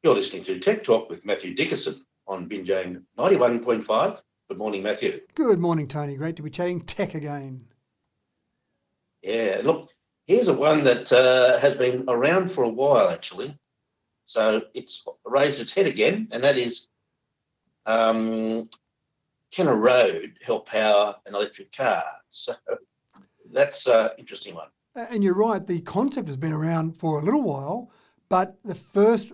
You're listening to Tech Talk with Matthew Dickerson on Binjang 91.5. Good morning, Matthew. Good morning, Tony. Great to be chatting tech again. Yeah, look, here's a one that has been around for a while, actually. So it's raised its head again, and that is, can a road help power an electric car? So that's an interesting one. And you're right, the concept has been around for a little while, but the first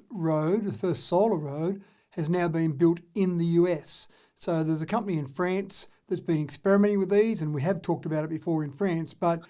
solar road, has now been built in the US. So there's a company in France that's been experimenting with these, and we have talked about it before in France, but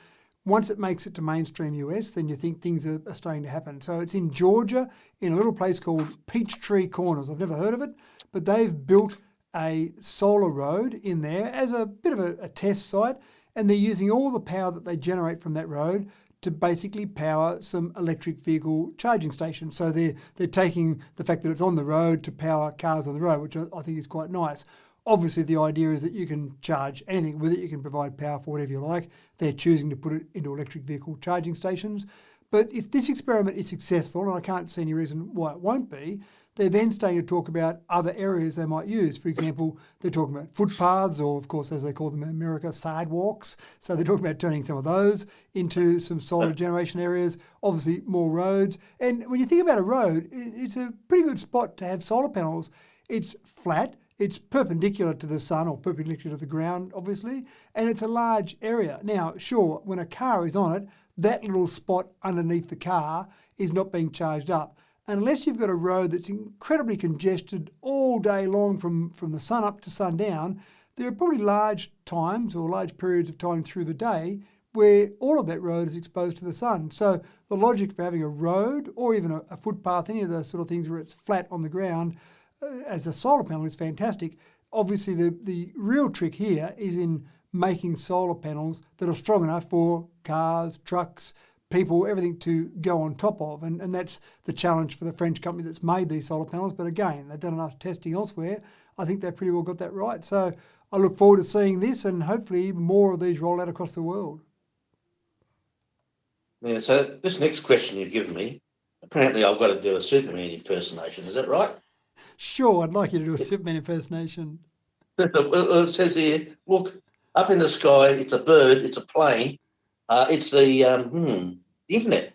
once it makes it to mainstream US, then you think things are starting to happen. So it's in Georgia, in a little place called Peachtree Corners. I've never heard of it, but they've built a solar road in there as a bit of a test site, and they're using all the power that they generate from that road to basically power some electric vehicle charging stations. So they're taking the fact that it's on the road to power cars on the road, which I think is quite nice. Obviously, the idea is that you can charge anything with it. You can provide power for whatever you like. They're choosing to put it into electric vehicle charging stations. But if this experiment is successful, and I can't see any reason why it won't be, they're then starting to talk about other areas they might use. For example, they're talking about footpaths, or of course, as they call them in America, sidewalks. So they're talking about turning some of those into some solar generation areas, obviously more roads. And when you think about a road, it's a pretty good spot to have solar panels. It's flat. It's perpendicular to the sun or perpendicular to the ground, obviously, and it's a large area. Now, sure, when a car is on it, that little spot underneath the car is not being charged up. Unless you've got a road that's incredibly congested all day long from the sun up to sundown, there are probably large times or large periods of time through the day where all of that road is exposed to the sun. So the logic for having a road or even a footpath, any of those sort of things where it's flat on the ground, as a solar panel is fantastic. Obviously, the real trick here is in making solar panels that are strong enough for cars, trucks, people, everything to go on top of. And that's the challenge for the French company that's made these solar panels. But again, they've done enough testing elsewhere. I think they've pretty well got that right. So I look forward to seeing this and hopefully more of these roll out across the world. Yeah, so this next question you've given me, apparently I've got to do a Superman impersonation. Is that right? Sure, I'd like you to do a Superman impersonation. Well, it says here, look, up in the sky, it's a bird, it's a plane, it's the internet.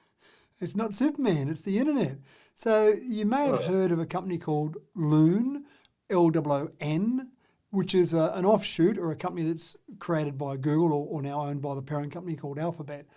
It's not Superman, it's the internet. So you may have heard of a company called Loon, Loon, which is an offshoot or a company that's created by Google or now owned by the parent company called Alphabet.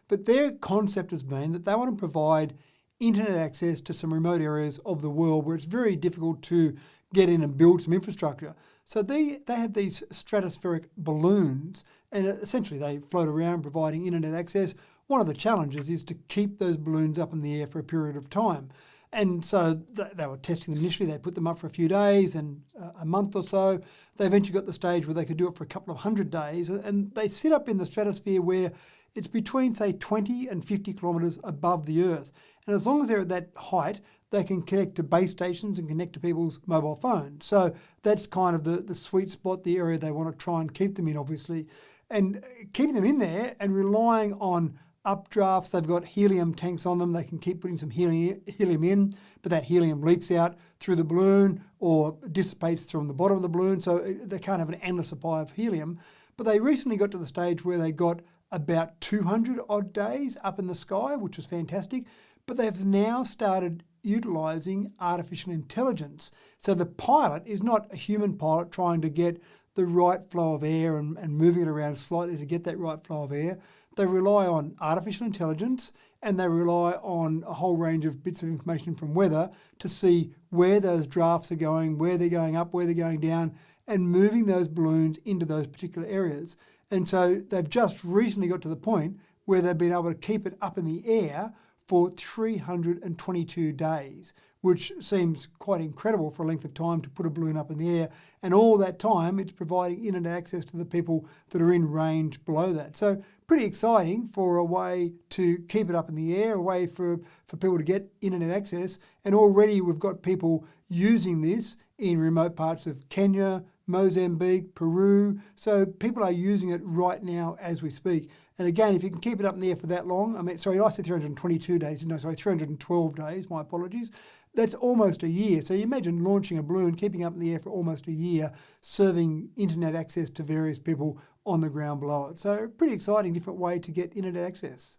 But their concept has been that they want to provide internet access to some remote areas of the world where it's very difficult to get in and build some infrastructure. So they have these stratospheric balloons, and essentially they float around providing internet access. One of the challenges is to keep those balloons up in the air for a period of time. And so they were testing them initially. They put them up for a few days and a month or so. They eventually got to the stage where they could do it for a couple of 100 days. And they sit up in the stratosphere where it's between, say, 20 and 50 kilometres above the Earth. And as long as they're at that height, they can connect to base stations and connect to people's mobile phones. So that's kind of the sweet spot, the area they want to try and keep them in, obviously. And keeping them in there and relying on updrafts, they've got helium tanks on them. They can keep putting some helium in, but that helium leaks out through the balloon or dissipates from the bottom of the balloon. So they can't have an endless supply of helium. But they recently got to the stage where they got about 200 odd days up in the sky, which was fantastic. But they've now started utilising artificial intelligence. So the pilot is not a human pilot trying to get the right flow of air and moving it around slightly to get that right flow of air. They rely on artificial intelligence and they rely on a whole range of bits of information from weather to see where those drafts are going, where they're going up, where they're going down, and moving those balloons into those particular areas. And so they've just recently got to the point where they've been able to keep it up in the air for 322 days, which seems quite incredible for a length of time to put a balloon up in the air. And all that time, it's providing internet access to the people that are in range below that. So pretty exciting for a way to keep it up in the air, a way for people to get internet access. And already we've got people using this in remote parts of Kenya, Mozambique, Peru. So people are using it right now as we speak. And again, if you can keep it up in the air for that long, I said 322 days, 312 days, my apologies. That's almost a year. So you imagine launching a balloon, keeping up in the air for almost a year, serving internet access to various people on the ground below it. So pretty exciting, different way to get internet access.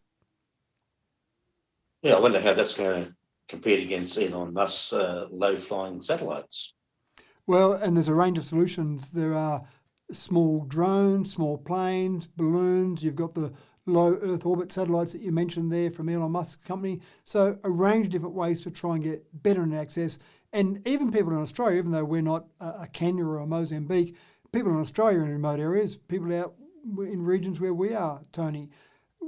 Yeah, I wonder how that's going to compete against Elon Musk's low-flying satellites. Well, and there's a range of solutions. There are small drones, small planes, balloons. You've got the low Earth orbit satellites that you mentioned there from Elon Musk's company. So a range of different ways to try and get better internet access. And even people in Australia, even though we're not a Kenya or a Mozambique, people in Australia in remote areas, people out in regions where we are, Tony,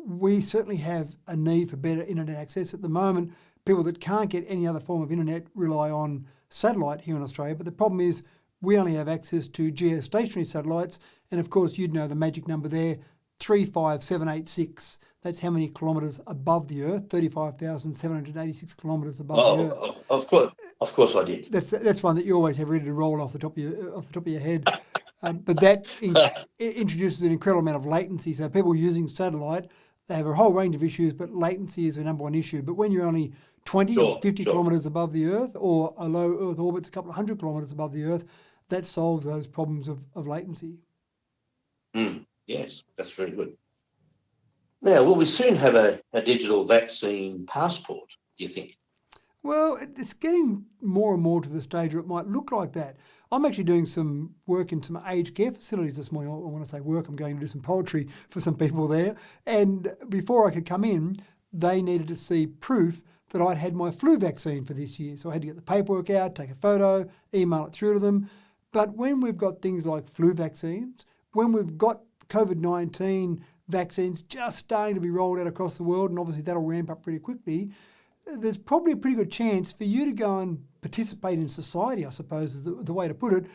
we certainly have a need for better internet access. At the moment, people that can't get any other form of internet rely on satellite here in Australia. But the problem is we only have access to geostationary satellites. And of course, you'd know the magic number there, 35786. That's how many kilometres above the Earth, 35,786 kilometres above the Earth. Of course I did. That's one that you always have ready to roll off the top of your head. But that introduces an incredible amount of latency. So people using satellite, they have a whole range of issues, but latency is the number one issue. But when you're only 20 or 50 kilometres above the Earth, or a low Earth orbit's a couple of hundred kilometres above the Earth, that solves those problems of latency. Yes, that's very good. Now, will we soon have a digital vaccine passport, do you think? Well, it's getting more and more to the stage where it might look like that. I'm actually doing some work in some aged care facilities this morning. When I say work, I'm going to do some poetry for some people there. And before I could come in, they needed to see proof that I'd had my flu vaccine for this year. So I had to get the paperwork out, take a photo, email it through to them. But when we've got things like flu vaccines, when we've got COVID-19 vaccines just starting to be rolled out across the world, and obviously that'll ramp up pretty quickly, there's probably a pretty good chance for you to go and participate in society, I suppose is the way to put it.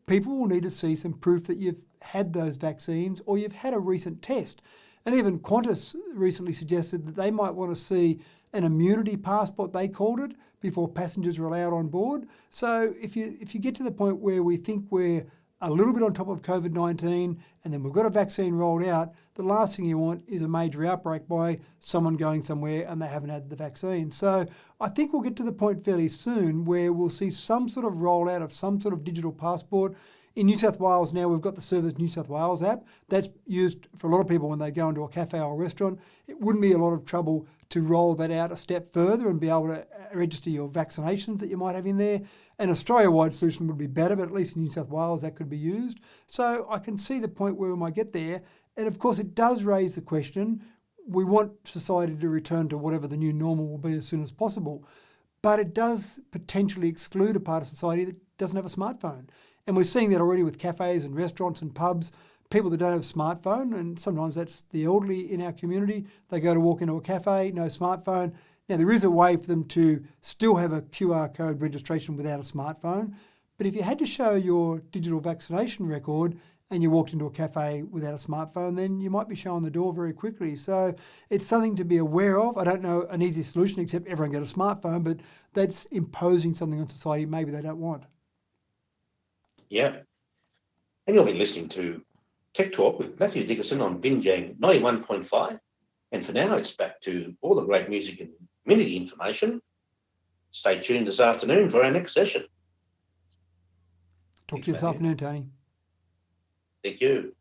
People will need to see some proof that you've had those vaccines or you've had a recent test. And even Qantas recently suggested that they might want to see an immunity passport, they called it, before passengers are allowed on board. So if you get to the point where we think we're a little bit on top of COVID-19 and then we've got a vaccine rolled out, the last thing you want is a major outbreak by someone going somewhere and they haven't had the vaccine. So I think we'll get to the point fairly soon where we'll see some sort of rollout of some sort of digital passport. In New South Wales now, we've got the Service New South Wales app. That's used for a lot of people when they go into a cafe or a restaurant. It wouldn't be a lot of trouble to roll that out a step further and be able to register your vaccinations that you might have in there. An Australia-wide solution would be better, but at least in New South Wales that could be used. So I can see the point where we might get there. And of course, it does raise the question, we want society to return to whatever the new normal will be as soon as possible. But it does potentially exclude a part of society that doesn't have a smartphone. And we're seeing that already with cafes and restaurants and pubs, people that don't have a smartphone, and sometimes that's the elderly in our community. They go to walk into a cafe, no smartphone. Now, there is a way for them to still have a QR code registration without a smartphone. But if you had to show your digital vaccination record and you walked into a cafe without a smartphone, then you might be shown the door very quickly. So it's something to be aware of. I don't know an easy solution except everyone get a smartphone, but that's imposing something on society maybe they don't want. Yeah. And you'll be listening to Tech Talk with Matthew Dickerson on Binjang 91.5. And for now, it's back to all the great music and community information. Stay tuned this afternoon for our next session. Talk to you this afternoon, Tony. Thank you.